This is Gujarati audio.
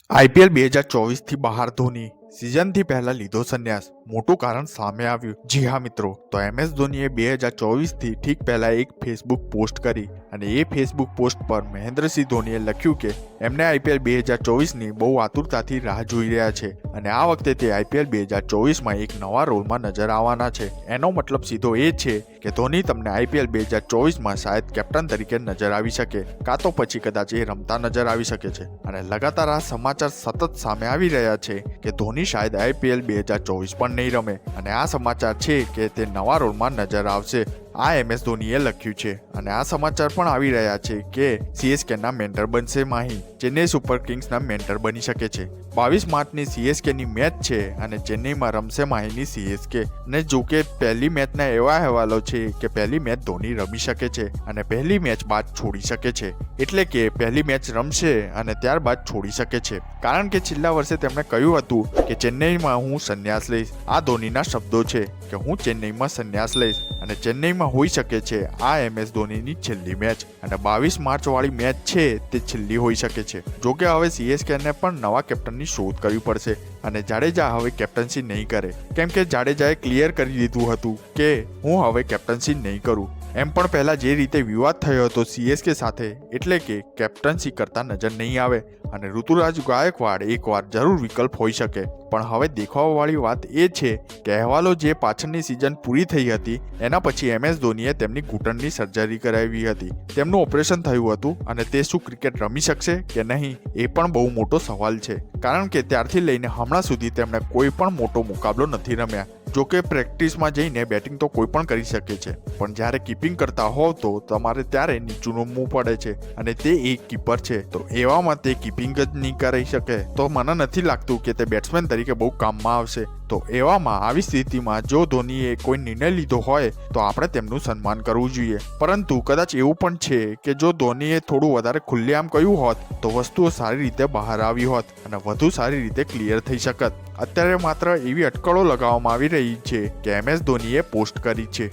આઈપીએલ 2024 થી બહાર ધોની સિઝનથી પહેલા લીધો સંન્યાસ મોટું કારણ સામે આવ્યું। જી હા મિત્રો, તો એમએસ ધોનીએ 2024 થી ઠીક પહેલા એક ફેસબુક પોસ્ટ કરી અને એ ફેસબુક પોસ્ટ પર મહેન્દ્રસિંહ ધોનીએ લખ્યું કે એમને આઈપીએલ 2024ની બહુ આતુરતાથી રાહ જોઈ રહ્યા છે અને આ વખતે તે આઈપીએલ 2024માં એક નવા રોલમાં નજર આવવાના છે। એનો મતલબ સીધો એ છે કે ધોની તમને આઈપીએલ 2024માં શાયદ કેપ્ટન તરીકે નજર આવી શકે, કાં તો પછી કદાચ એ રમતા નજર આવી શકે છે। અને લગાતાર આ સમાચાર સતત સામે આવી રહ્યા છે કે ધોની શાયદ આઈપીએલ 2024 પણ નહીં રમે અને આ સમાચાર છે કે તે નવા રોલમાં નજર આવશે। આ એમએસ ધોનીએ લખ્યું છે અને આ સમાચાર પણ આવી રહ્યા છે કે સીએસકેના મેન્ટર બનશે માહી, ચેન્નઈ સુપર કિંગ્સના મેન્ટર બની શકે છે। 22 માર્ચની સીએસકેની મેચ છે અને ચેન્નઈમાં રમશે માહીની સીએસકે। અને જો કે પહેલી મેચના એવા અહેવાલો છે કે પહેલી મેચ ધોની રમી શકે છે અને પહેલી મેચ બાદ છોડી શકે છે, એટલે કે પહેલી મેચ રમશે અને ત્યારબાદ છોડી શકે છે, કારણ કે છેલ્લા વર્ષે તેમણે કહ્યું હતું કે ચેન્નઈમાં હું સંન્યાસ લઈશ। આ ધોનીના શબ્દો છે કે હું ચેન્નઈમાં સંન્યાસ લઈશ અને ચેન્નઈમાં હોઈ શકે છે આ એમએસ ધોનીની છેલ્લી મેચ અને 22 માર્ચ વાળી મેચ છે તે છેલ્લી હોઈ શકે છે। જો કે હવે સીએસકેને પણ નવા કેપ્ટનની શોધ કરવી પડશે અને જાડેજા હવે કેપ્ટન્સી નહીં કરે, કેમ કે જાડેજાએ ક્લિયર કરી દીધું હતું કે હું હવે કેપ્ટન્સી નહીં કરું। એમ પણ પહેલા જે રીતે વિવાદ થયો હતો સીએસકે સાથે, એટલે કે કેપ્ટન્સી કરતા નજર નહીં આવે અને ઋતુરાજ ગાયકવાડ એકવાર જરૂર વિકલ્પ હોઈ શકે, પણ હવે દેખાવવાળી વાત એ છે કે અહેવાલો જે પાછળની સિઝન પૂરી થઈ હતી એના પછી એમએસ ધોનીએ તેમની ઘૂંટણની સર્જરી કરાવી હતી, તેમનું ઓપરેશન થયું હતું અને તે શું ક્રિકેટ રમી શકશે કે નહીં એ પણ બહુ મોટો સવાલ છે, કારણ કે ત્યારથી લઈને હમણાં સુધી તેમણે કોઈ પણ મોટો મુકાબલો નથી રમ્યા। જો કે પ્રેક્ટિસમાં જઈને બેટિંગ તો કોઈ પણ કરી શકે છે, પણ જ્યારે કીપિંગ કરતા હોવ તો તમારે ત્યારે નીચું નમવું પડે છે અને તે એક કીપર છે, તો એવામાં તે કીપિંગ જ નહીં કરી શકે તો મને નથી લાગતું કે તે બેટ્સમેન તરીકે બહુ કામમાં આવશે। તો એવામાં આવી સ્થિતિમાં જો ધોનીએ કોઈ નિર્ણય લીધો હોય તો આપણે તેમનું સન્માન કરવું જોઈએ, પરંતુ કદાચ એવું પણ છે કે જો ધોનીએ થોડું વધારે ખુલ્લેઆમ કહ્યું હોત તો વસ્તુઓ સારી રીતે બહાર આવી હોત અને વધુ સારી રીતે ક્લિયર થઈ શકત। અત્યારે માત્ર એવી અટકળો લગાવવામાં આવી રહી છે કે એમએસ ધોનીએ પોસ્ટ કરી છે।